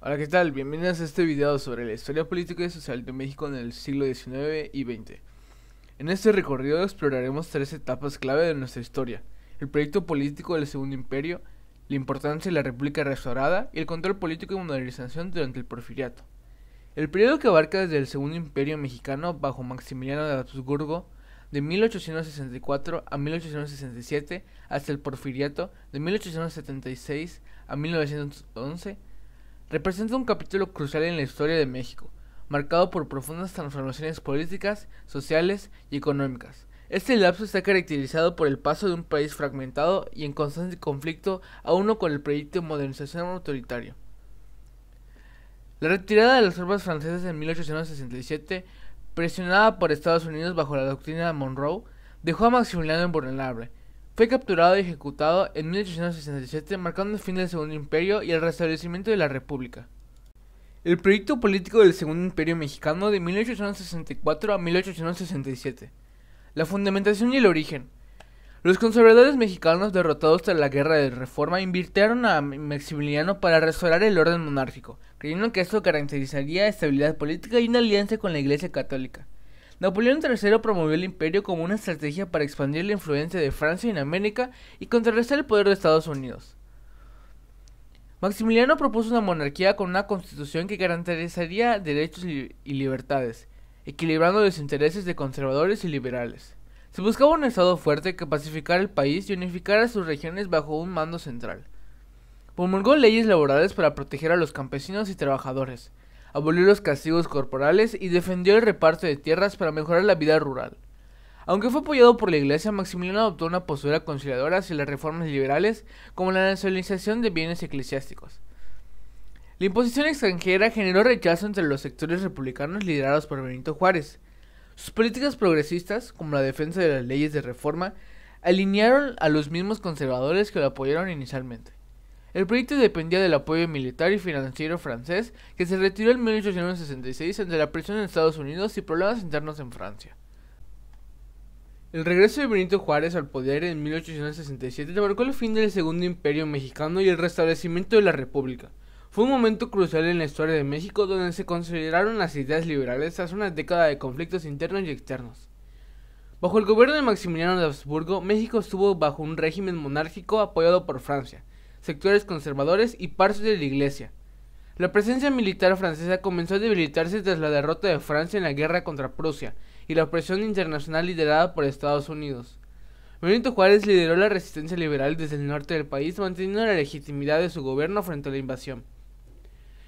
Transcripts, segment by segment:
Hola, ¿qué tal? Bienvenidos a este video sobre la historia política y social de México en el siglo XIX y XX. En este recorrido exploraremos tres etapas clave de nuestra historia: el proyecto político del Segundo Imperio, la importancia de la República restaurada y el control político y modernización durante el Porfiriato. El periodo que abarca desde el Segundo Imperio mexicano bajo Maximiliano de Habsburgo de 1864 a 1867 hasta el Porfiriato de 1876 a 1911 representa un capítulo crucial en la historia de México, marcado por profundas transformaciones políticas, sociales y económicas. Este lapso está caracterizado por el paso de un país fragmentado y en constante conflicto a uno con el proyecto de modernización autoritario. La retirada de las tropas francesas en 1867, presionada por Estados Unidos bajo la doctrina de Monroe, dejó a Maximiliano invulnerable. Fue capturado y ejecutado en 1867, marcando el fin del Segundo Imperio y el restablecimiento de la República. El proyecto político del Segundo Imperio Mexicano de 1864 a 1867. La fundamentación y el origen. Los conservadores mexicanos derrotados tras la Guerra de Reforma invirtieron a Maximiliano para restaurar el orden monárquico, creyendo que esto caracterizaría estabilidad política y una alianza con la Iglesia Católica. Napoleón III promovió el imperio como una estrategia para expandir la influencia de Francia en América y contrarrestar el poder de Estados Unidos. Maximiliano propuso una monarquía con una constitución que garantizaría derechos y libertades, equilibrando los intereses de conservadores y liberales. Se buscaba un estado fuerte que pacificara el país y unificara sus regiones bajo un mando central. Promulgó leyes laborales para proteger a los campesinos y trabajadores, abolió los castigos corporales y defendió el reparto de tierras para mejorar la vida rural. Aunque fue apoyado por la Iglesia, Maximiliano adoptó una postura conciliadora hacia las reformas liberales, como la nacionalización de bienes eclesiásticos. La imposición extranjera generó rechazo entre los sectores republicanos liderados por Benito Juárez. Sus políticas progresistas, como la defensa de las leyes de reforma, alinearon a los mismos conservadores que lo apoyaron inicialmente. El proyecto dependía del apoyo militar y financiero francés, que se retiró en 1866 ante la presión de Estados Unidos y problemas internos en Francia. El regreso de Benito Juárez al poder en 1867 marcó el fin del Segundo Imperio Mexicano y el restablecimiento de la República. Fue un momento crucial en la historia de México, donde se consideraron las ideas liberales tras una década de conflictos internos y externos. Bajo el gobierno de Maximiliano de Habsburgo, México estuvo bajo un régimen monárquico apoyado por Francia, sectores conservadores y parte de la Iglesia. La presencia militar francesa comenzó a debilitarse tras la derrota de Francia en la guerra contra Prusia y la presión internacional liderada por Estados Unidos. Benito Juárez lideró la resistencia liberal desde el norte del país, manteniendo la legitimidad de su gobierno frente a la invasión.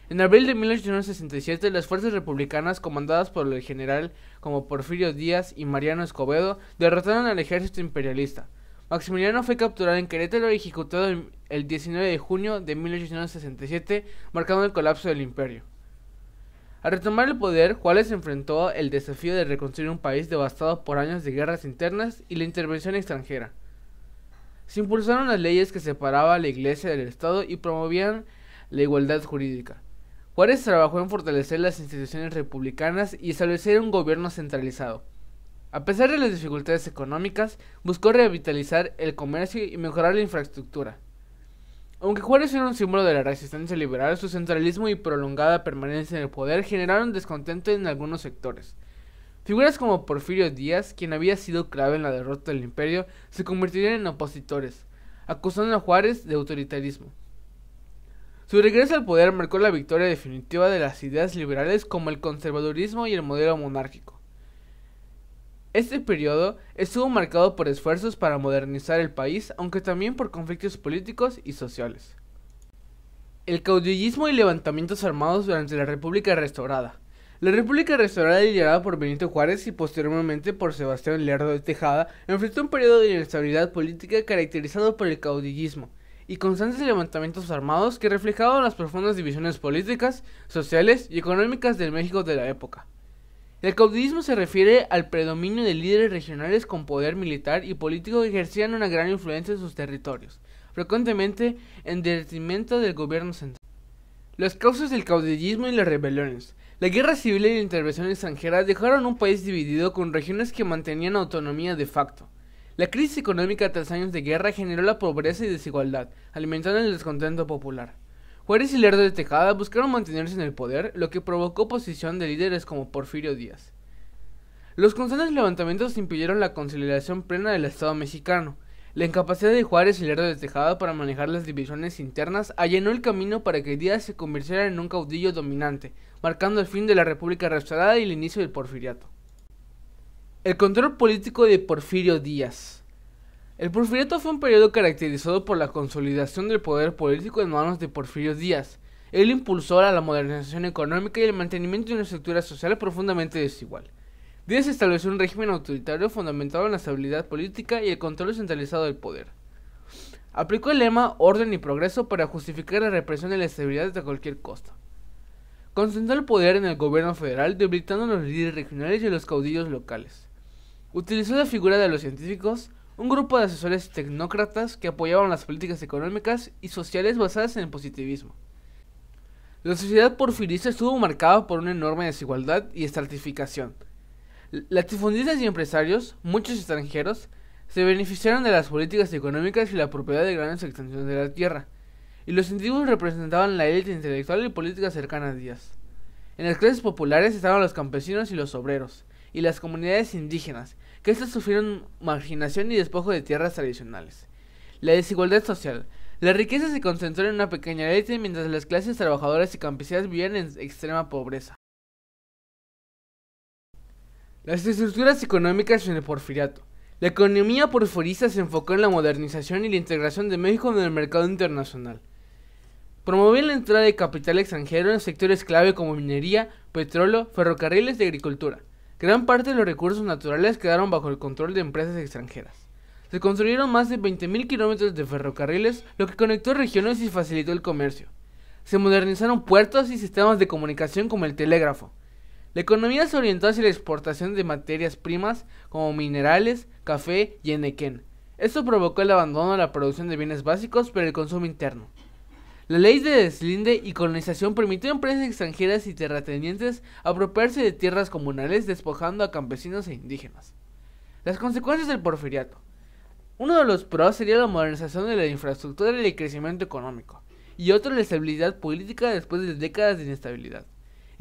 En abril de 1867, las fuerzas republicanas, comandadas por el general como Porfirio Díaz y Mariano Escobedo, derrotaron al ejército imperialista. Maximiliano fue capturado en Querétaro y ejecutado el 19 de junio de 1867, marcando el colapso del imperio. Al retomar el poder, Juárez enfrentó el desafío de reconstruir un país devastado por años de guerras internas y la intervención extranjera. Se impulsaron las leyes que separaban a la Iglesia del Estado y promovían la igualdad jurídica. Juárez trabajó en fortalecer las instituciones republicanas y establecer un gobierno centralizado. A pesar de las dificultades económicas, buscó revitalizar el comercio y mejorar la infraestructura. Aunque Juárez era un símbolo de la resistencia liberal, su centralismo y prolongada permanencia en el poder generaron descontento en algunos sectores. Figuras como Porfirio Díaz, quien había sido clave en la derrota del imperio, se convertirían en opositores, acusando a Juárez de autoritarismo. Su regreso al poder marcó la victoria definitiva de las ideas liberales como el conservadurismo y el modelo monárquico. Este periodo estuvo marcado por esfuerzos para modernizar el país, aunque también por conflictos políticos y sociales. El caudillismo y levantamientos armados durante la República Restaurada. La República Restaurada, liderada por Benito Juárez y posteriormente por Sebastián Lerdo de Tejada, enfrentó un periodo de inestabilidad política caracterizado por el caudillismo y constantes levantamientos armados que reflejaban las profundas divisiones políticas, sociales y económicas del México de la época. El caudillismo se refiere al predominio de líderes regionales con poder militar y político que ejercían una gran influencia en sus territorios, frecuentemente en detrimento del gobierno central. Las causas del caudillismo y las rebeliones. La guerra civil y la intervención extranjera dejaron un país dividido con regiones que mantenían autonomía de facto. La crisis económica tras años de guerra generó la pobreza y desigualdad, alimentando el descontento popular. Juárez y Lerdo de Tejada buscaron mantenerse en el poder, lo que provocó oposición de líderes como Porfirio Díaz. Los constantes levantamientos impidieron la consolidación plena del Estado mexicano. La incapacidad de Juárez y Lerdo de Tejada para manejar las divisiones internas allanó el camino para que Díaz se convirtiera en un caudillo dominante, marcando el fin de la República Restaurada y el inicio del Porfiriato. El control político de Porfirio Díaz. El Porfiriato fue un periodo caracterizado por la consolidación del poder político en manos de Porfirio Díaz. Él impulsó a la modernización económica y el mantenimiento de una estructura social profundamente desigual. Díaz estableció un régimen autoritario fundamentado en la estabilidad política y el control centralizado del poder. Aplicó el lema orden y progreso para justificar la represión y la estabilidad a cualquier costo. Concentró el poder en el gobierno federal, debilitando a los líderes regionales y a los caudillos locales. Utilizó la figura de los científicos, un grupo de asesores tecnócratas que apoyaban las políticas económicas y sociales basadas en el positivismo. La sociedad porfirista estuvo marcada por una enorme desigualdad y estratificación. Latifundistas y empresarios, muchos extranjeros, se beneficiaron de las políticas económicas y la propiedad de grandes extensiones de la tierra, y los científicos representaban la élite intelectual y política cercana a Díaz. En las clases populares estaban los campesinos y los obreros, y las comunidades indígenas, que estos sufrieron marginación y despojo de tierras tradicionales. La desigualdad social. La riqueza se concentró en una pequeña élite, mientras las clases trabajadoras y campesinas vivían en extrema pobreza. Las estructuras económicas en el Porfiriato. La economía porfirista se enfocó en la modernización y la integración de México en el mercado internacional. Promovió la entrada de capital extranjero en sectores clave como minería, petróleo, ferrocarriles y agricultura. Gran parte de los recursos naturales quedaron bajo el control de empresas extranjeras. Se construyeron más de 20.000 kilómetros de ferrocarriles, lo que conectó regiones y facilitó el comercio. Se modernizaron puertos y sistemas de comunicación como el telégrafo. La economía se orientó hacia la exportación de materias primas como minerales, café y enequén. Esto provocó el abandono de la producción de bienes básicos para el consumo interno. La ley de deslinde y colonización permitió a empresas extranjeras y terratenientes apropiarse de tierras comunales, despojando a campesinos e indígenas. Las consecuencias del porfiriato. Uno de los pros sería la modernización de la infraestructura y el crecimiento económico, y otro la estabilidad política después de décadas de inestabilidad.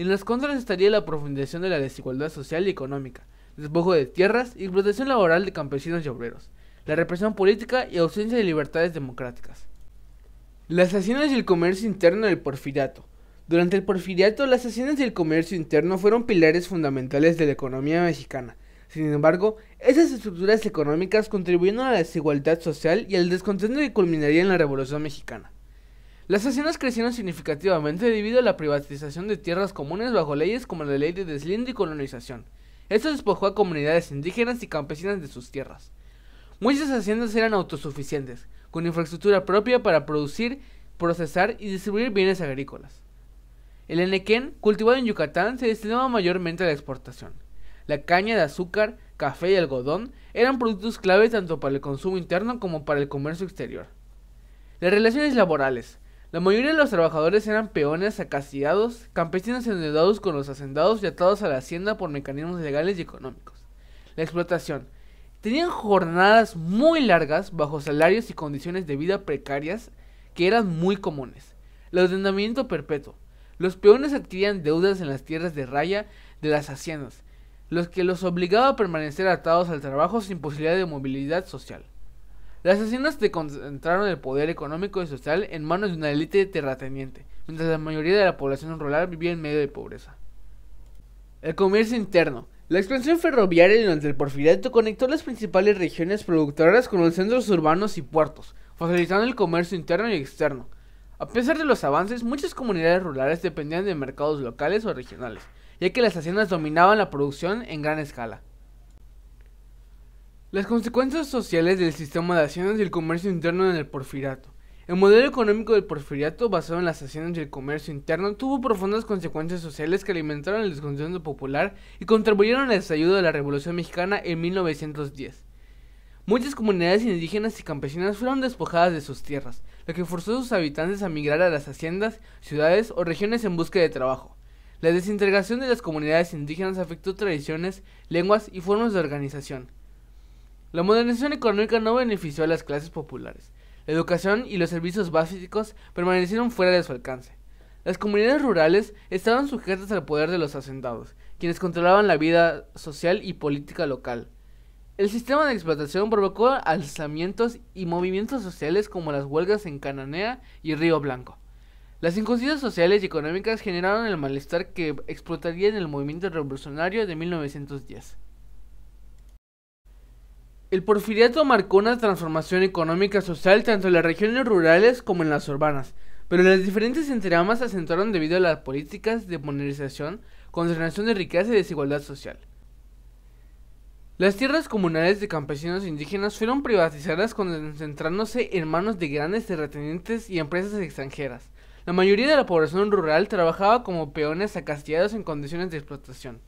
En los contras estaría la profundización de la desigualdad social y económica, despojo de tierras y explotación laboral de campesinos y obreros, la represión política y ausencia de libertades democráticas. Las haciendas y el comercio interno del Porfiriato. Durante el Porfiriato, las haciendas y el comercio interno fueron pilares fundamentales de la economía mexicana. Sin embargo, esas estructuras económicas contribuyeron a la desigualdad social y al descontento que culminaría en la Revolución Mexicana. Las haciendas crecieron significativamente debido a la privatización de tierras comunes bajo leyes como la ley de deslinde y colonización. Esto despojó a comunidades indígenas y campesinas de sus tierras. Muchas haciendas eran autosuficientes, con infraestructura propia para producir, procesar y distribuir bienes agrícolas. El enequén, cultivado en Yucatán, se destinaba mayormente a la exportación. La caña de azúcar, café y algodón eran productos clave tanto para el consumo interno como para el comercio exterior. Las relaciones laborales. La mayoría de los trabajadores eran peones acasillados, campesinos endeudados con los hacendados y atados a la hacienda por mecanismos legales y económicos. La explotación. Tenían jornadas muy largas bajo salarios y condiciones de vida precarias que eran muy comunes. El arrendamiento perpetuo. Los peones adquirían deudas en las tierras de raya de las haciendas, los que los obligaba a permanecer atados al trabajo sin posibilidad de movilidad social. Las haciendas concentraron el poder económico y social en manos de una élite terrateniente, mientras la mayoría de la población rural vivía en medio de pobreza. El comercio interno. La expansión ferroviaria durante el Porfiriato conectó las principales regiones productoras con los centros urbanos y puertos, facilitando el comercio interno y externo. A pesar de los avances, muchas comunidades rurales dependían de mercados locales o regionales, ya que las haciendas dominaban la producción en gran escala. Las consecuencias sociales del sistema de haciendas y el comercio interno en el Porfiriato. El modelo económico del Porfiriato, basado en las haciendas y el comercio interno, tuvo profundas consecuencias sociales que alimentaron el descontento popular y contribuyeron al estallido de la Revolución Mexicana en 1910. Muchas comunidades indígenas y campesinas fueron despojadas de sus tierras, lo que forzó a sus habitantes a migrar a las haciendas, ciudades o regiones en busca de trabajo. La desintegración de las comunidades indígenas afectó tradiciones, lenguas y formas de organización. La modernización económica no benefició a las clases populares. la educación y los servicios básicos permanecieron fuera de su alcance. Las comunidades rurales estaban sujetas al poder de los hacendados, quienes controlaban la vida social y política local. El sistema de explotación provocó alzamientos y movimientos sociales como las huelgas en Cananea y Río Blanco. Las injusticias sociales y económicas generaron el malestar que explotaría en el movimiento revolucionario de 1910. El porfiriato marcó una transformación económica social tanto en las regiones rurales como en las urbanas, pero las diferentes entramas se acentuaron debido a las políticas de modernización, concentración de riqueza y desigualdad social. Las tierras comunales de campesinos indígenas fueron privatizadas concentrándose en manos de grandes terratenientes y empresas extranjeras. La mayoría de la población rural trabajaba como peones acastillados en condiciones de explotación.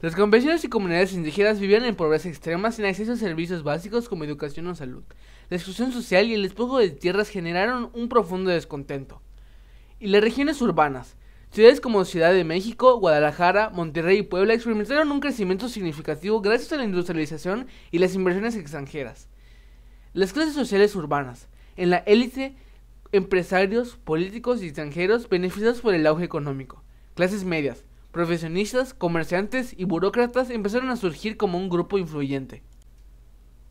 Los campesinos y comunidades indígenas vivían en pobreza extrema sin acceso a servicios básicos como educación o salud. La exclusión social y el despojo de tierras generaron un profundo descontento. Y las regiones urbanas, ciudades como Ciudad de México, Guadalajara, Monterrey y Puebla experimentaron un crecimiento significativo gracias a la industrialización y las inversiones extranjeras. Las clases sociales urbanas, en la élite, empresarios, políticos y extranjeros beneficiados por el auge económico. Clases medias, profesionistas, comerciantes y burócratas empezaron a surgir como un grupo influyente.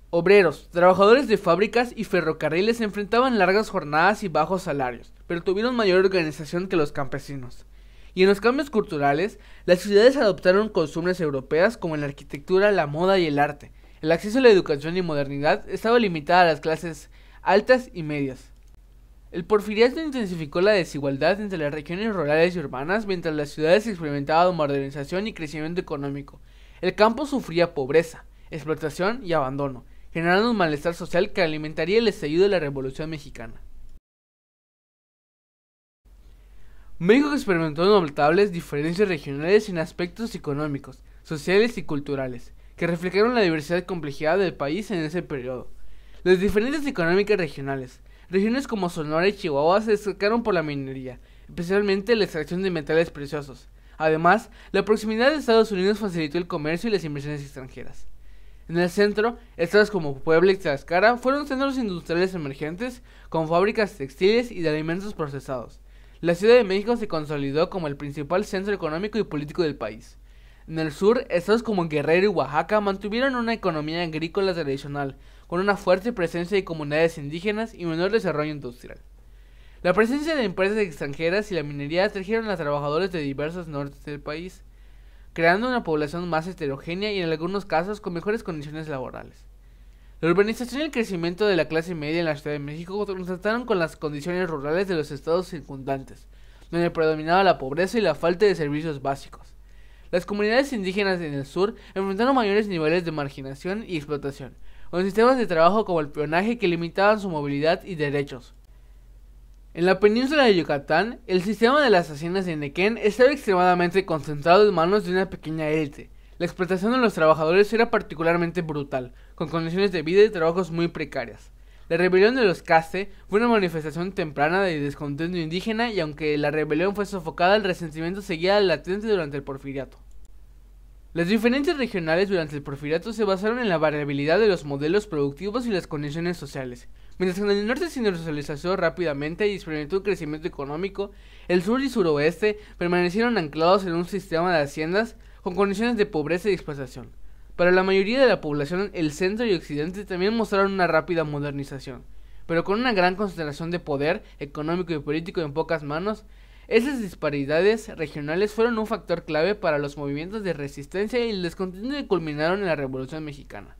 Obreros, trabajadores de fábricas y ferrocarriles se enfrentaban largas jornadas y bajos salarios, pero tuvieron mayor organización que los campesinos. Y en los cambios culturales, las ciudades adoptaron costumbres europeas como en la arquitectura, la moda y el arte. El acceso a la educación y modernidad estaba limitado a las clases altas y medias. El porfiriato intensificó la desigualdad entre las regiones rurales y urbanas mientras las ciudades experimentaban modernización y crecimiento económico. El campo sufría pobreza, explotación y abandono, generando un malestar social que alimentaría el estallido de la Revolución Mexicana. México experimentó notables diferencias regionales en aspectos económicos, sociales y culturales, que reflejaron la diversidad y complejidad del país en ese periodo. Las diferencias económicas regionales. Regiones como Sonora y Chihuahua se destacaron por la minería, especialmente la extracción de metales preciosos. Además, la proximidad de Estados Unidos facilitó el comercio y las inversiones extranjeras. En el centro, estados como Puebla y Tlaxcala fueron centros industriales emergentes con fábricas textiles y de alimentos procesados. La Ciudad de México se consolidó como el principal centro económico y político del país. En el sur, estados como Guerrero y Oaxaca mantuvieron una economía agrícola tradicional, con una fuerte presencia de comunidades indígenas y menor desarrollo industrial. La presencia de empresas extranjeras y la minería atrajeron a trabajadores de diversos nortes del país, creando una población más heterogénea y en algunos casos con mejores condiciones laborales. La urbanización y el crecimiento de la clase media en la Ciudad de México contrastaron con las condiciones rurales de los estados circundantes, donde predominaba la pobreza y la falta de servicios básicos. Las comunidades indígenas en el sur enfrentaron mayores niveles de marginación y explotación, con sistemas de trabajo como el peonaje que limitaban su movilidad y derechos. En la península de Yucatán, el sistema de las haciendas de Nequén estaba extremadamente concentrado en manos de una pequeña élite. La explotación de los trabajadores era particularmente brutal, con condiciones de vida y trabajos muy precarias. La rebelión de los Caste fue una manifestación temprana de descontento indígena y aunque la rebelión fue sofocada, el resentimiento seguía latente durante el porfiriato. Las diferencias regionales durante el porfiriato se basaron en la variabilidad de los modelos productivos y las condiciones sociales. Mientras que en el norte se industrializó rápidamente y experimentó un crecimiento económico, el sur y suroeste permanecieron anclados en un sistema de haciendas con condiciones de pobreza y explotación. Para la mayoría de la población, el centro y occidente también mostraron una rápida modernización, pero con una gran concentración de poder económico y político en pocas manos. Esas disparidades regionales fueron un factor clave para los movimientos de resistencia y el descontento que culminaron en la Revolución Mexicana.